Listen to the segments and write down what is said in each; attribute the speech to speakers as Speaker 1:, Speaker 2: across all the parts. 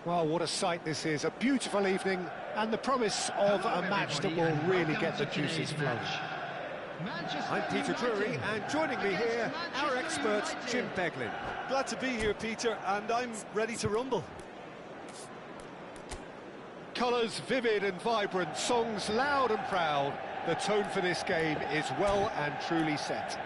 Speaker 1: Well, what a sight this is. A beautiful evening and the promise of a match that will really get the juices flowing. I'm Peter Drury, and joining me here, our expert, Jim Beglin.
Speaker 2: Glad to be here, Peter, and I'm ready to rumble.
Speaker 1: Colours vivid and vibrant, songs loud and proud. The tone for this game is well and truly set.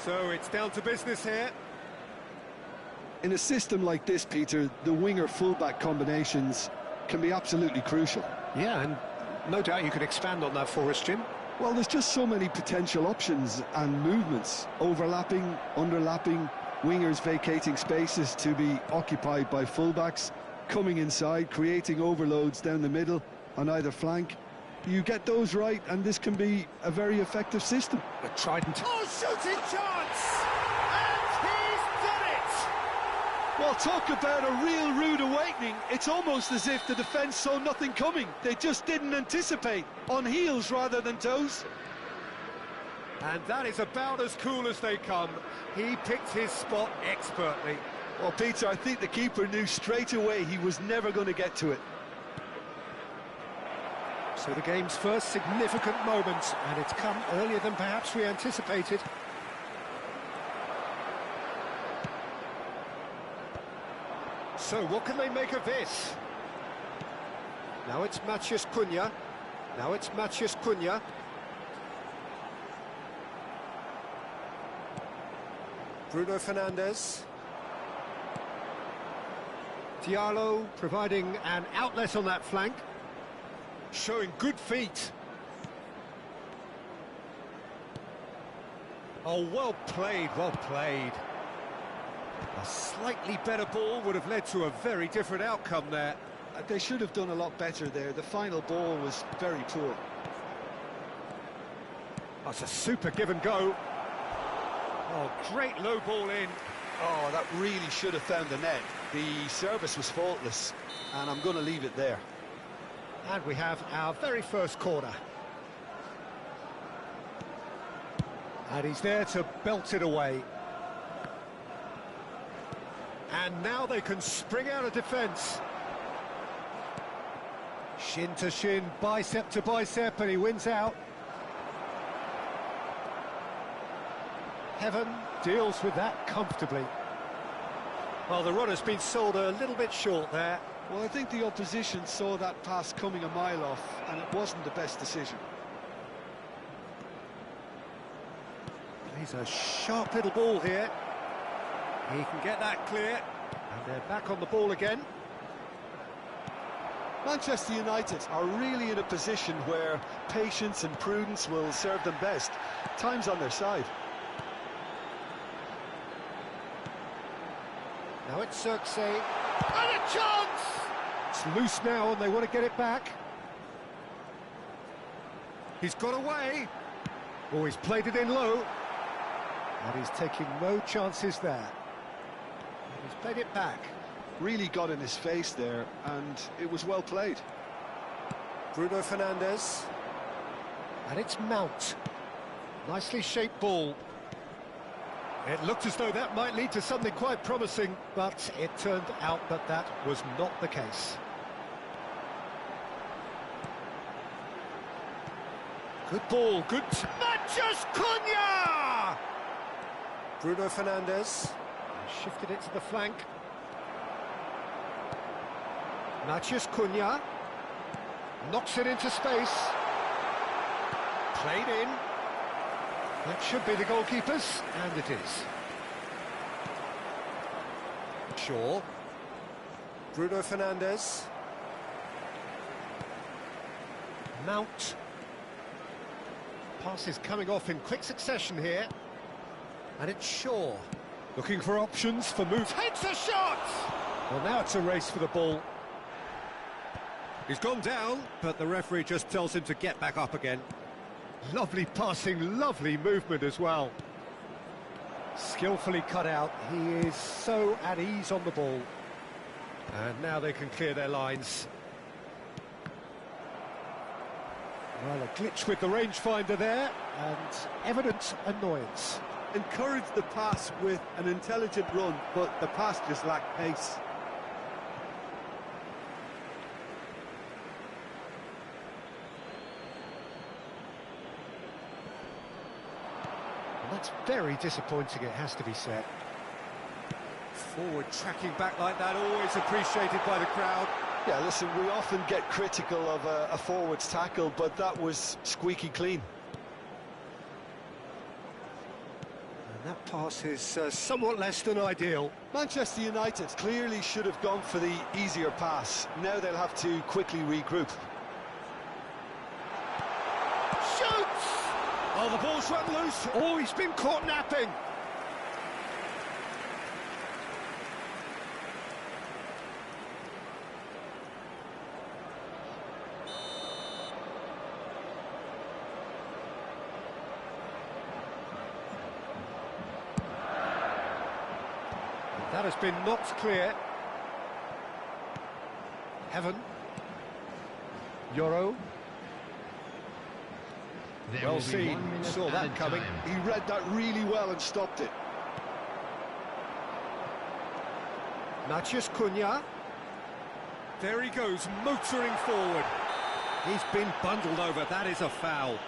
Speaker 1: So it's down to business here.
Speaker 2: In a system like this, Peter, the winger-fullback combinations can be absolutely crucial.
Speaker 1: Yeah, and no doubt you could expand on that for us, Jim.
Speaker 2: Well, there's just so many potential options and movements. Overlapping, underlapping, wingers vacating spaces to be occupied by fullbacks, coming inside, creating overloads down the middle on either flank. You get those right, and this can be a very effective system.
Speaker 1: A trident.
Speaker 3: Oh, shooting chance! And he's done it!
Speaker 2: Well, talk about a real rude awakening. It's almost as if the defence saw nothing coming. They just didn't anticipate. On heels rather than toes.
Speaker 1: And that is about as cool as they come. He picked his spot expertly.
Speaker 2: Well, Peter, I think the keeper knew straight away he was never going to get to it.
Speaker 1: So the game's first significant moment, and it's come earlier than perhaps we anticipated. So what can they make of this? Now it's Matheus Cunha. Now it's Matheus Cunha. Bruno Fernandes. Diallo providing an outlet on that flank. Showing good feet. Oh, well played, well played. A slightly better ball would have led to a very different outcome there.
Speaker 2: They should have done a lot better there. The final ball was very poor.
Speaker 1: That's a super give and go. Oh, great low ball in.
Speaker 2: Oh, that really should have found the net. The service was faultless, and I'm going to leave it there.
Speaker 1: And we have our very first corner. And he's there to belt it away. And now they can spring out of defence. Shin to shin, bicep to bicep, and he wins out. Heaven deals with that comfortably. Well, the runner's been sold a little bit short there.
Speaker 2: Well, I think the opposition saw that pass coming a mile off, and it wasn't the best decision.
Speaker 1: He's a sharp little ball here. He can get that clear, and they're back on the ball again.
Speaker 2: Manchester United are really in a position where patience and prudence will serve them best. Time's on their side.
Speaker 1: Now it's Xerxes, and a chance! It's loose now, and they want to get it back. He's got away. Oh, he's played it in low. And he's taking no chances there. And he's played it back.
Speaker 2: Really got in his face there, and it was well played.
Speaker 1: Bruno Fernandes. And it's Mount. Nicely shaped ball. It looked as though that might lead to something quite promising, but it turned out that that was not the case. Good ball, good...
Speaker 3: Matheus Cunha!
Speaker 1: Bruno Fernandes shifted it to the flank. Matheus Cunha knocks it into space. Played in. That should be the goalkeeper's, and it is. Shaw. Bruno Fernandes. Mount. Pass is coming off in quick succession here. And it's Shaw. Looking for options for moves. Hits a shot! Well, now it's a race for the ball. He's gone down, but the referee just tells him to get back up again. Lovely passing, lovely movement as well. Skillfully cut out. He is so at ease on the ball. And now they can clear their lines. Well, a glitch with the rangefinder there, and evident annoyance.
Speaker 2: Encouraged the pass with an intelligent run, but the pass just lacked pace.
Speaker 1: And that's very disappointing, it has to be said. Forward tracking back like that, always appreciated by the crowd.
Speaker 2: Yeah, listen, we often get critical of a forward's tackle, but that was squeaky clean.
Speaker 1: And that pass is somewhat less than ideal.
Speaker 2: Manchester United clearly should have gone for the easier pass. Now they'll have to quickly regroup.
Speaker 1: Shoots! Oh, the ball's run loose. Oh, he's been caught napping. That has been knocked clear. Heaven. Euro. Well seen. Saw that coming.
Speaker 2: He read that really well and stopped it.
Speaker 1: Matheus Cunha. There he goes, motoring forward. He's been bundled over. That is a foul.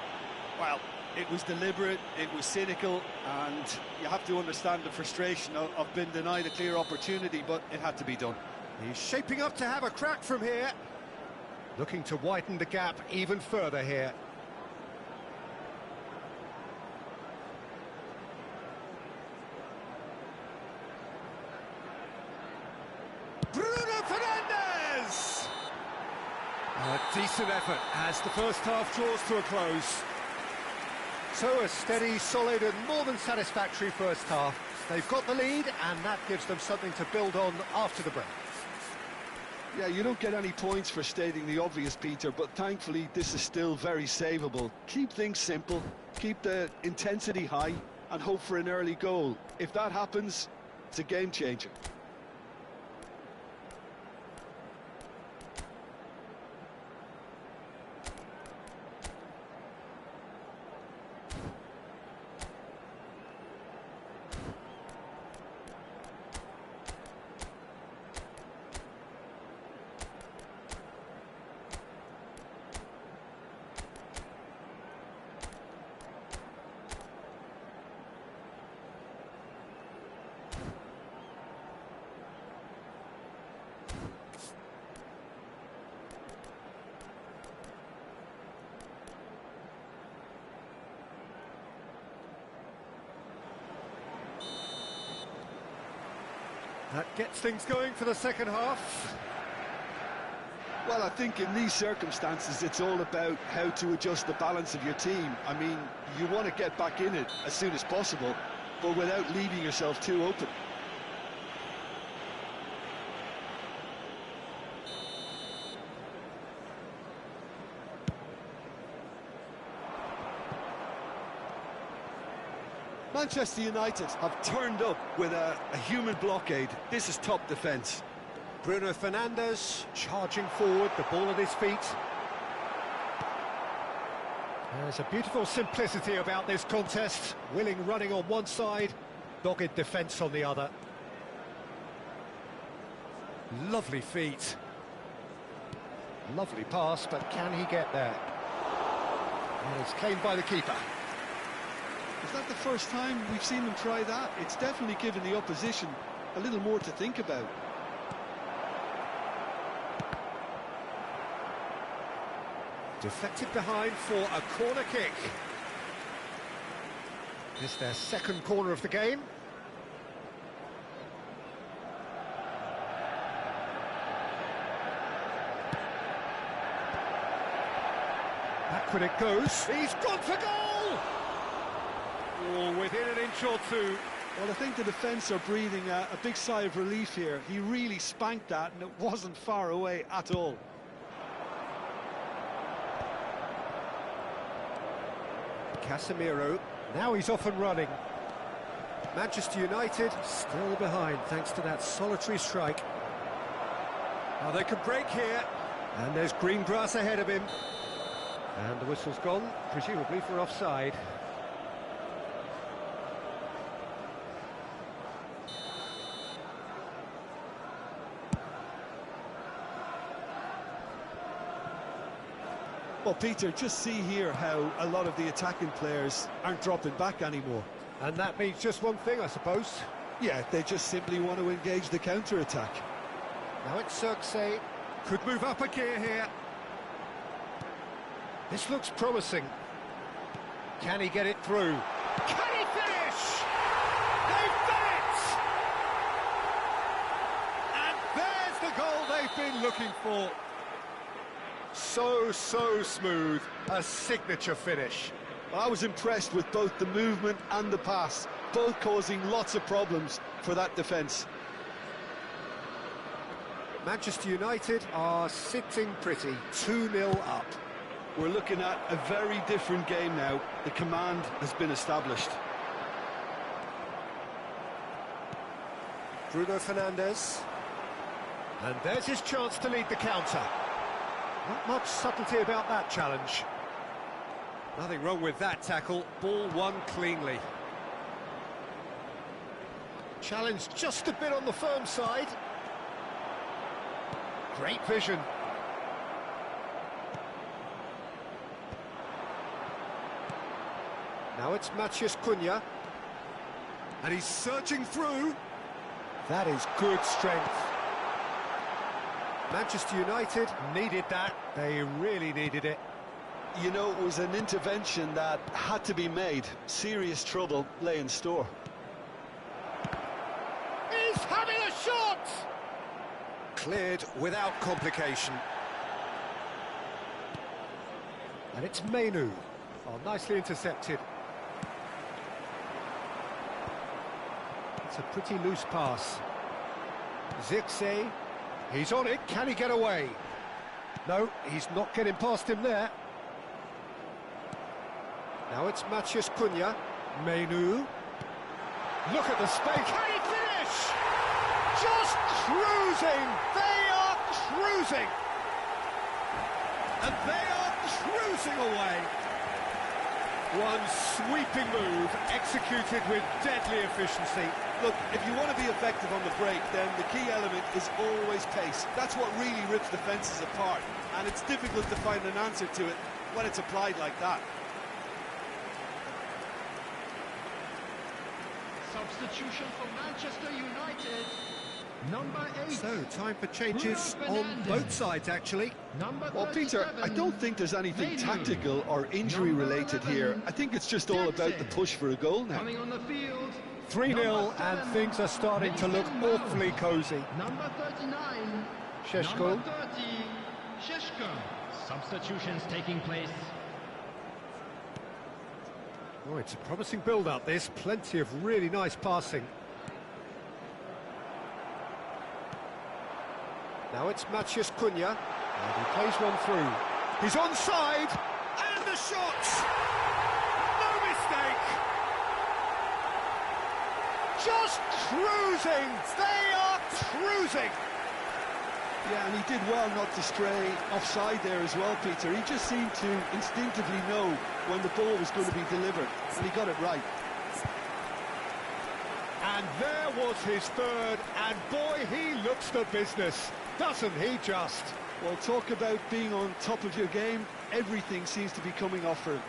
Speaker 2: Well, it was deliberate, it was cynical, and you have to understand the frustration of being denied a clear opportunity, but it had to be done.
Speaker 1: He's shaping up to have a crack from here. Looking to widen the gap even further here. Bruno Fernandes! A decent effort as the first half draws to a close. So a steady, solid and more than satisfactory first half. They've got the lead and that gives them something to build on after the break.
Speaker 2: Yeah, you don't get any points for stating the obvious, Peter, but thankfully this is still very savable. Keep things simple, keep the intensity high and hope for an early goal. If that happens, it's a game changer.
Speaker 1: That gets things going for the second half.
Speaker 2: Well, I think in these circumstances, it's all about how to adjust the balance of your team. I mean, you want to get back in it as soon as possible, but without leaving yourself too open. Manchester United have turned up with a human blockade. This is top defence.
Speaker 1: Bruno Fernandes charging forward, the ball at his feet. There's a beautiful simplicity about this contest. Willing running on one side, dogged defence on the other. Lovely feet. Lovely pass, but can he get there? And it's claimed by the keeper.
Speaker 2: Is that the first time we've seen them try that? It's definitely given the opposition a little more to think about.
Speaker 1: Deflected behind for a corner kick. This their second corner of the game. Back when it goes. He's gone for goal! Oh, within an inch or two.
Speaker 2: Well, I think the defence are breathing a big sigh of relief here. He really spanked that, and it wasn't far away at all.
Speaker 1: Casemiro, now he's off and running. Manchester United still behind thanks to that solitary strike. Oh, they could break here. And there's green grass ahead of him. And the whistle's gone, presumably for offside.
Speaker 2: Well, Peter, just see here how a lot of the attacking players aren't dropping back anymore.
Speaker 1: And that means just one thing, I suppose.
Speaker 2: Yeah, they just simply want to engage the counter-attack.
Speaker 1: Now it's Circe. Could move up a gear here. This looks promising. Can he get it through? Can he finish? They've done it! And there's the goal they've been looking for. So smooth. A signature finish.
Speaker 2: I was impressed with both the movement and the pass, both causing lots of problems for that defence.
Speaker 1: Manchester United are sitting pretty, 2-0 up.
Speaker 2: We're looking at a very different game now. The command has been established.
Speaker 1: Bruno Fernandes. And there's his chance to lead the counter. Not much subtlety about that challenge. Nothing wrong with that tackle. Ball won cleanly. Challenge just a bit on the firm side. Great vision. Now it's Matheus Cunha. And he's searching through. That is good strength. Manchester United needed that. They really needed it.
Speaker 2: You know, it was an intervention that had to be made. Serious trouble lay in store.
Speaker 3: He's having a shot!
Speaker 1: Cleared without complication. And it's Mainoo. Oh, nicely intercepted. It's a pretty loose pass. Zirkzee. He's on it. Can he get away? No, he's not getting past him there. Now it's Matheus Cunha. Mainoo. Look at the space.
Speaker 3: Can he finish?
Speaker 1: Just cruising. They are cruising. And they are cruising away. One sweeping move executed with deadly efficiency.
Speaker 2: Look, if you want to be effective on the break, then the key element is always pace. That's what really rips defences apart, and it's difficult to find an answer to it when it's applied like that.
Speaker 4: Substitution for Manchester United. Number 8.
Speaker 1: So, time for changes
Speaker 4: Bruno
Speaker 1: on
Speaker 4: Fernandes.
Speaker 1: both sides, actually.
Speaker 4: Number
Speaker 2: Well, Peter,
Speaker 4: 37,
Speaker 2: I don't think there's anything
Speaker 4: Mainoo.
Speaker 2: tactical or injury-related here. I think it's just all about the push for a goal now.
Speaker 4: Coming on the field.
Speaker 1: 3-0,
Speaker 4: Number
Speaker 1: and
Speaker 4: 7,
Speaker 1: things are starting to look
Speaker 4: Mason Mount.
Speaker 1: awfully cosy.
Speaker 4: Number 39.
Speaker 1: Šeško.
Speaker 4: Number 30. Šeško. Substitutions taking place.
Speaker 1: Oh, it's a promising build-up, this. Plenty of really nice passing. Now it's Matheus Cunha. And he plays one through. He's onside! And the shot! No mistake! Just cruising! They are cruising!
Speaker 2: Yeah, and he did well not to stray offside there as well, Peter. He just seemed to instinctively know when the ball was going to be delivered, and he got it right.
Speaker 1: And there was his third, and boy, he looks the business, doesn't he just?
Speaker 2: Well, talk about being on top of your game. Everything seems to be coming off for him.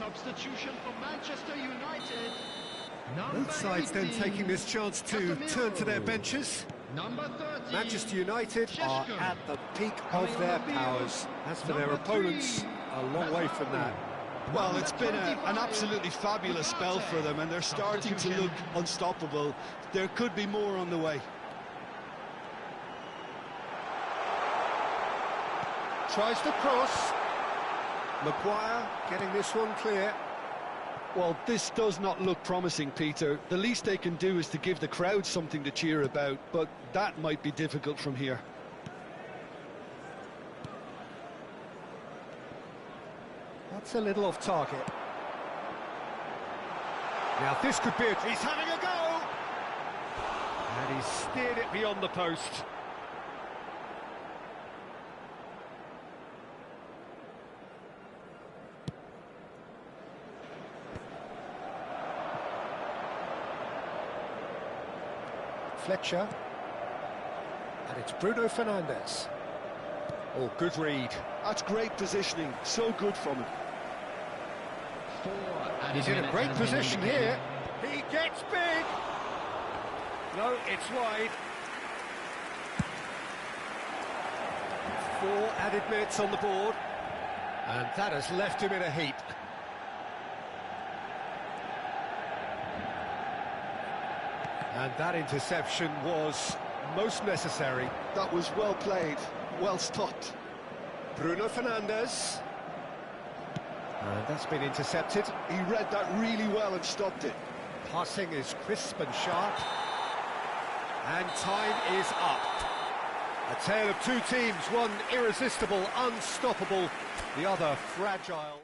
Speaker 4: Substitution for Manchester United. Number
Speaker 1: Both sides then
Speaker 4: 18,
Speaker 1: taking this chance to turn to their benches.
Speaker 4: Number 13,
Speaker 1: Manchester United are
Speaker 4: Šeško.
Speaker 1: at the peak
Speaker 4: Coming
Speaker 1: of
Speaker 4: on
Speaker 1: their
Speaker 4: the field,
Speaker 1: powers. As for their
Speaker 4: number
Speaker 1: opponents,
Speaker 4: 3,
Speaker 1: a long way from that.
Speaker 2: Well, it's been an
Speaker 4: 25,
Speaker 2: absolutely fabulous spell for them, and they're starting to
Speaker 4: Substitution.
Speaker 2: look unstoppable. There could be more on the way.
Speaker 1: Tries to cross. Maguire getting this one clear.
Speaker 2: Well, this does not look promising, Peter. The least they can do is to give the crowd something to cheer about, but that might be difficult from here.
Speaker 1: That's a little off target. Now this could be He's having a go! And he's steered it beyond the post. Fletcher. And it's Bruno Fernandes. Oh, good read.
Speaker 2: That's great positioning, so good from him.
Speaker 1: He's in a great position here. He gets big. No, it's wide. 4 added minutes on the board. And that has left him in a heap. And that interception was most necessary.
Speaker 2: That was well played, well stopped.
Speaker 1: Bruno Fernandes. And that's been intercepted.
Speaker 2: He read that really well and stopped it.
Speaker 1: Passing is crisp and sharp. And time is up. A tale of two teams, one irresistible, unstoppable, the other fragile.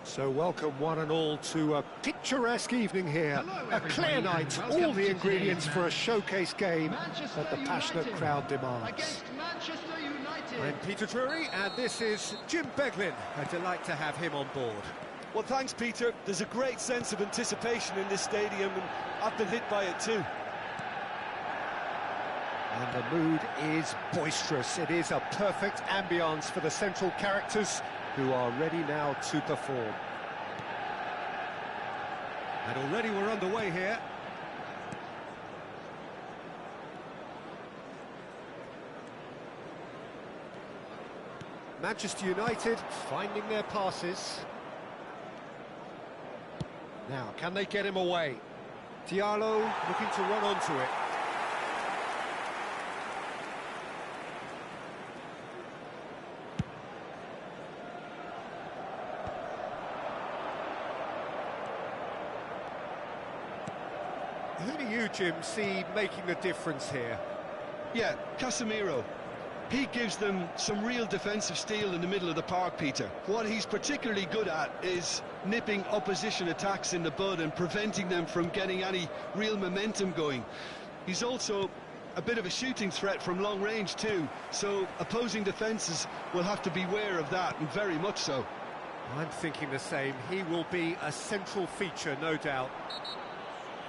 Speaker 1: So welcome one and all to a picturesque evening here.
Speaker 4: Hello,
Speaker 1: A clear
Speaker 4: everybody,
Speaker 1: night,
Speaker 4: and welcome
Speaker 1: all the
Speaker 4: to
Speaker 1: ingredients
Speaker 4: today's
Speaker 1: for a
Speaker 4: match.
Speaker 1: showcase game
Speaker 4: Manchester
Speaker 1: that the passionate
Speaker 4: United
Speaker 1: crowd demands.
Speaker 4: against Manchester United.
Speaker 1: I'm Peter Drury, and this is Jim Beglin. A delight to have him on board.
Speaker 2: Well, thanks, Peter. There's a great sense of anticipation in this stadium, and I've been hit by it too.
Speaker 1: And the mood is boisterous. It is a perfect ambience for the central characters who are ready now to perform. And already we're underway here. Manchester United finding their passes. Now, can they get him away? Diallo looking to run onto it. Who do you, Jim, see making the difference here?
Speaker 2: Yeah, Casemiro. He gives them some real defensive steel in the middle of the park, Peter. What he's particularly good at is nipping opposition attacks in the bud and preventing them from getting any real momentum going. He's also a bit of a shooting threat from long range too, so opposing defences will have to beware of that, and very much so.
Speaker 1: I'm thinking the same. He will be a central feature, no doubt.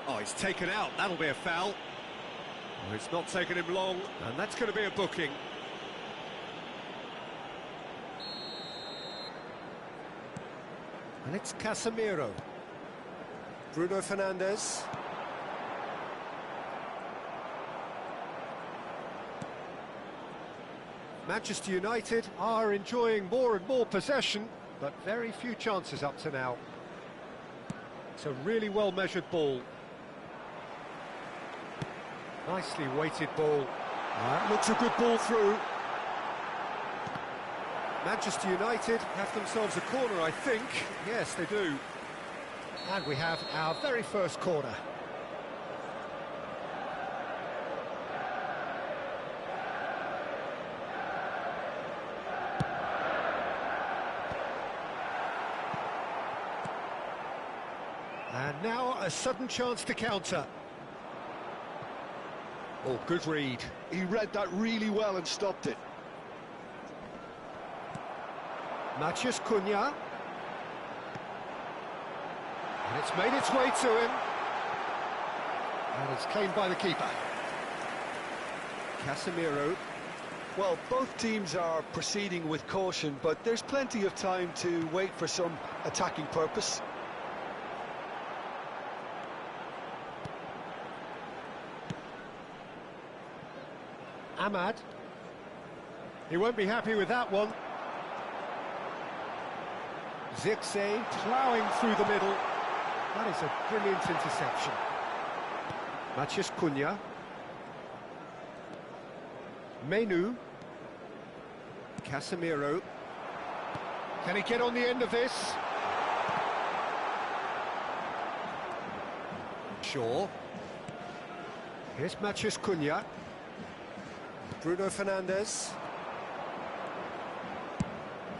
Speaker 1: Oh, he's taken out. That'll be a foul. Oh, it's not taken him long, and that's going to be a booking. And it's Casemiro. Bruno Fernandes. Manchester United are enjoying more and more possession, but very few chances up to now. It's a really well-measured ball. Nicely weighted ball. That looks a good ball through. Manchester United have themselves a corner, I think. Yes, they do. And we have our very first corner. And now a sudden chance to counter. Oh, good read.
Speaker 2: He read that really well and stopped it.
Speaker 1: Matheus Cunha. And it's made its way to him. And it's claimed by the keeper. Casemiro.
Speaker 2: Well, both teams are proceeding with caution, but there's plenty of time to wait for some attacking purpose.
Speaker 1: Ahmad. He won't be happy with that one. Zirkzee ploughing through the middle. That is a brilliant interception. Matheus Cunha. Menu. Casemiro. Can he get on the end of this? Shaw. Here's Matheus Cunha. Bruno Fernandes.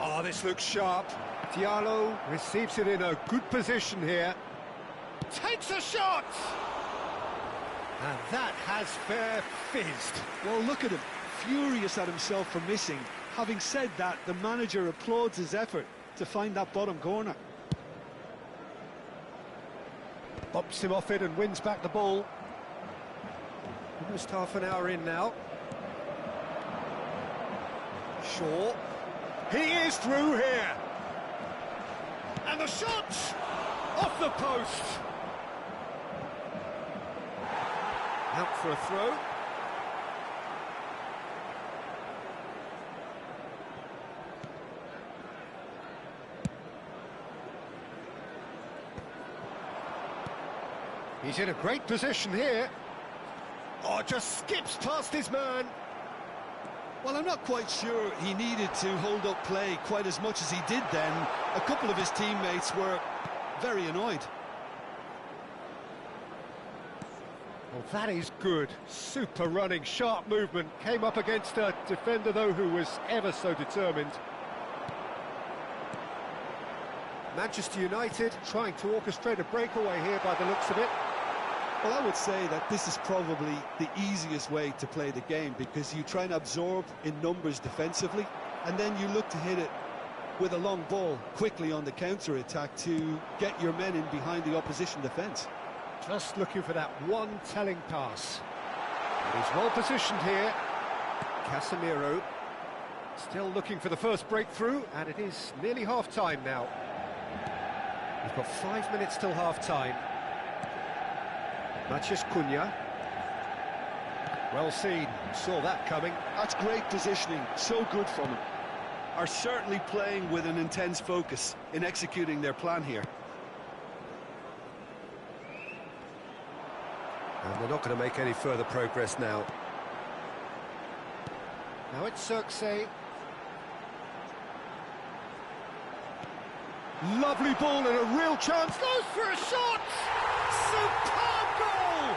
Speaker 1: Oh, this looks sharp. Diallo receives it in a good position here. Takes a shot! And that has fair fizzed.
Speaker 2: Well, look at him, furious at himself for missing. Having said that, the manager applauds his effort to find that bottom corner.
Speaker 1: Bumps him off it and wins back the ball. Almost half an hour in now. Shaw. He is through here. And the shot! Off the post! Out for a throw. He's in a great position here. Oh, just skips past his man.
Speaker 2: Well, I'm not quite sure he needed to hold up play quite as much as he did then. A couple of his teammates were very annoyed.
Speaker 1: Well, that is good. Super running, sharp movement. Came up against a defender, though, who was ever so determined. Manchester United trying to orchestrate a breakaway here by the looks of it.
Speaker 2: Well, I would say that this is probably the easiest way to play the game, because you try and absorb in numbers defensively, and then you look to hit it with a long ball quickly on the counter-attack to get your men in behind the opposition defence.
Speaker 1: Just looking for that one telling pass. He's well positioned here. Casemiro still looking for the first breakthrough, and it is nearly half-time now. We've got 5 minutes till half-time. Matheus Cunha. Well seen, saw that coming.
Speaker 2: That's great positioning, so good from him. Are certainly playing with an intense focus in executing their plan here.
Speaker 1: And they're not going to make any further progress now. Now it's Xerxes. Lovely ball and a real chance. Goes for a shot! Superb goal!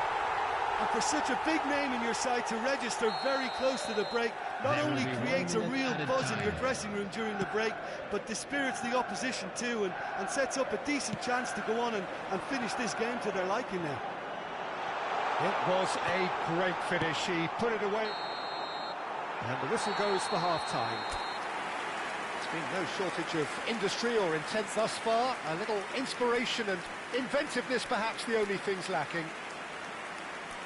Speaker 2: And for such a big name in your side to register very close to the break, not only creates a real buzz in your dressing room during the break, but dispirits the opposition too, and sets up a decent chance to go on and finish this game to their liking now.
Speaker 1: It was a great finish. He put it away. And the whistle goes for half-time. There's been no shortage of industry or intent thus far. A little inspiration and inventiveness, perhaps the only things lacking.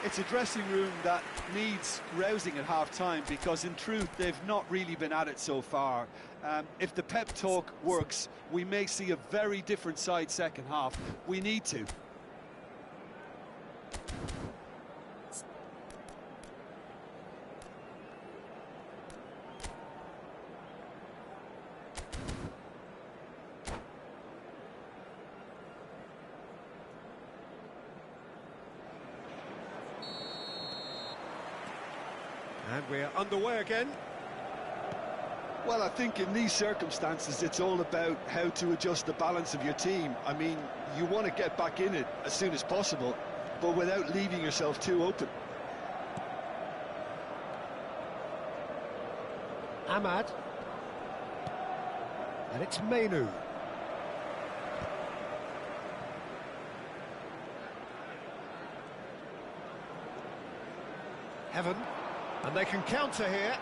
Speaker 2: It's a dressing room that needs rousing at half-time, because in truth they've not really been at it so far. If the pep talk works, we may see a very different side second half. We need to.
Speaker 1: And we're underway again.
Speaker 2: Well, I think in these circumstances it's all about how to adjust the balance of your team. I mean, you want to get back in it as soon as possible, but without leaving yourself too open.
Speaker 1: Ahmad. And it's Mainoo. Heaven. And they can counter here.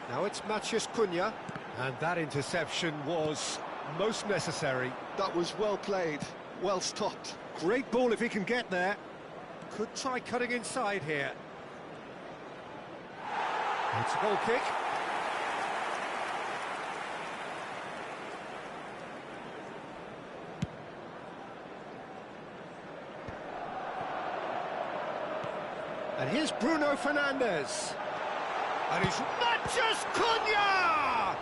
Speaker 1: Now it's Matheus Cunha. And that interception was most necessary.
Speaker 2: That was well played, well stopped.
Speaker 1: Great ball if he can get there. Could try cutting inside here. It's a goal kick. And here's Bruno Fernandes. And he's Matheus Cunha!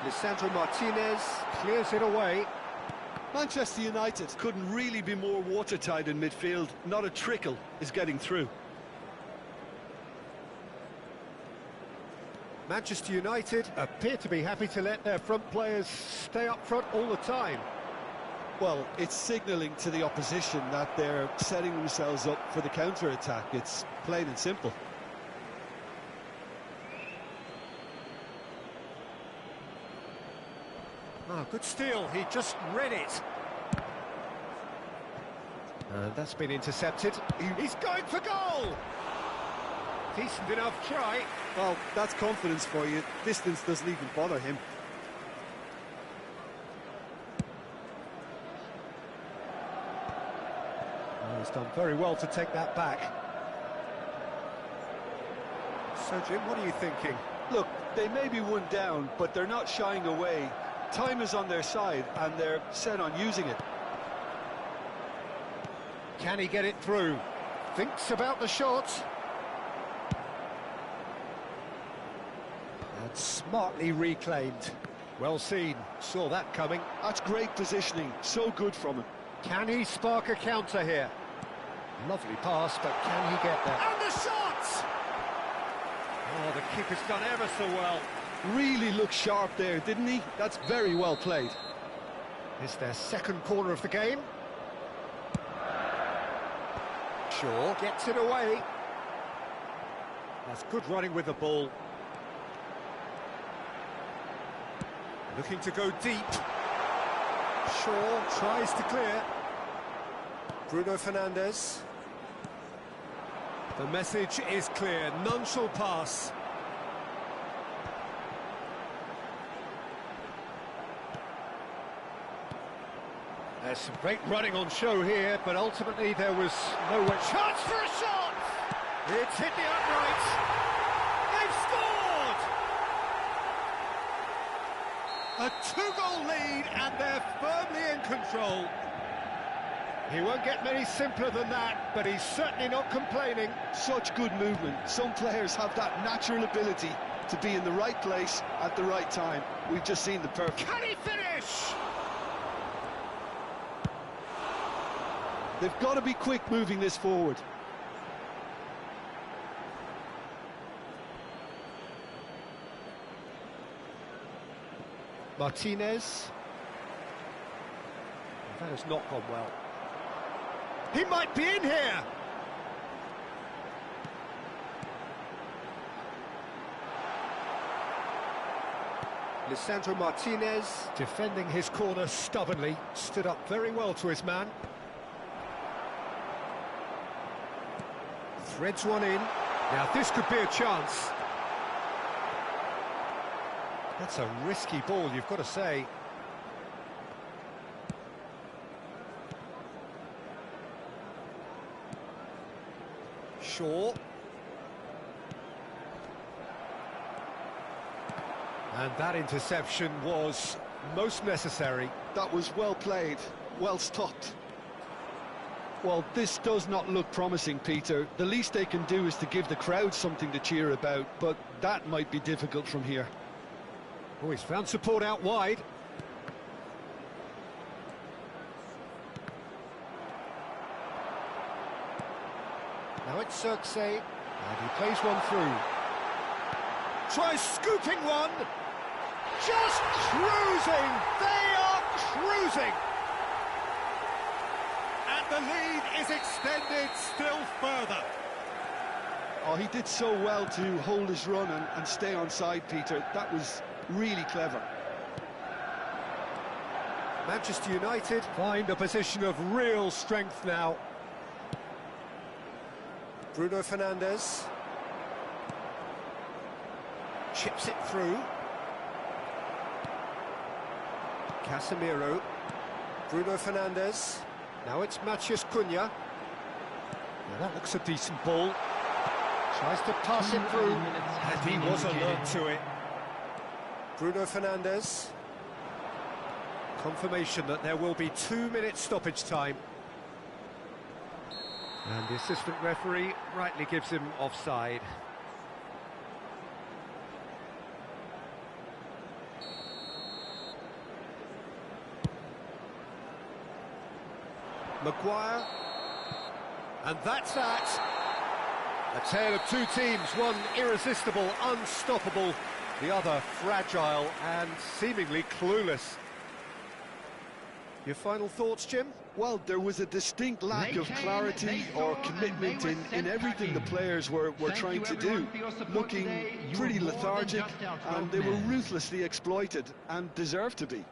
Speaker 1: Lisandro Martinez clears it away.
Speaker 2: Manchester United couldn't really be more watertight in midfield. Not a trickle is getting through.
Speaker 1: Manchester United appear to be happy to let their front players stay up front all the time.
Speaker 2: Well, it's signalling to the opposition that they're setting themselves up for the counter-attack. It's plain and simple.
Speaker 1: Oh, good steal, he just read it. And that's been intercepted. He's going for goal! Decent enough try.
Speaker 2: Well, that's confidence for you. Distance doesn't even bother him.
Speaker 1: Oh, he's done very well to take that back. So, Jim, what are you thinking?
Speaker 2: Look, they may be one down, but they're not shying away. Time is on their side, and they're set on using it.
Speaker 1: Can he get it through? Thinks about the shot. And smartly reclaimed. Well seen, saw that coming.
Speaker 2: That's great positioning, so good from him.
Speaker 1: Can he spark a counter here? Lovely pass, but can he get there? And the shot! Oh, the keeper's done ever so well.
Speaker 2: Really looked sharp there, didn't he? That's very well played.
Speaker 1: It's their second corner of the game. Shaw gets it away. That's good running with the ball. Looking to go deep. Shaw tries to clear. Bruno Fernandes. The message is clear, none shall pass. There's some great running on show here, but ultimately there was no way.
Speaker 3: Chance for a shot!
Speaker 1: It's hit the uprights.
Speaker 3: They've scored!
Speaker 1: A two-goal lead, and they're firmly in control. He won't get many simpler than that, but he's certainly not complaining.
Speaker 2: Such good movement. Some players have that natural ability to be in the right place at the right time. We've just seen the perfect.
Speaker 3: Can he finish?
Speaker 2: They've got to be quick moving this forward.
Speaker 1: Martinez. That has not gone well. He might be in here! Lisandro Martinez, defending his corner stubbornly, stood up very well to his man. Threads one in. Now this could be a chance. That's a risky ball, you've got to say. Shaw. And that interception was most necessary.
Speaker 2: That was well played, well stopped. Well, this does not look promising, Peter. The least they can do is to give the crowd something to cheer about, but that might be difficult from here.
Speaker 1: Oh, he's found support out wide. Now it's Xerxes, and he plays one through. Tries scooping one. Just cruising. They are cruising. And the lead is extended still further.
Speaker 2: Oh, he did so well to hold his run and stay on side, Peter. That was really clever.
Speaker 1: Manchester United find a position of real strength now. Bruno Fernandes chips it through. Casemiro. Bruno Fernandes. Now it's Matheus Cunha. Now that looks a decent ball. Tries to pass it through, and he was alert to it. Bruno Fernandes. Confirmation that there will be 2 minutes stoppage time. And the assistant referee rightly gives him offside. Maguire. And that's that. A tale of two teams, one irresistible, unstoppable, the other fragile and seemingly clueless. Your final thoughts, Jim?
Speaker 2: Well, there was a distinct lack of clarity or commitment in everything the players were trying to do. Looking pretty lethargic, and they were ruthlessly exploited and deserved to be.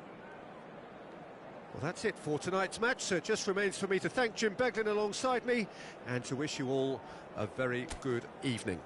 Speaker 1: Well, that's it for tonight's match, so it just remains for me to thank Jim Beglin alongside me and to wish you all a very good evening.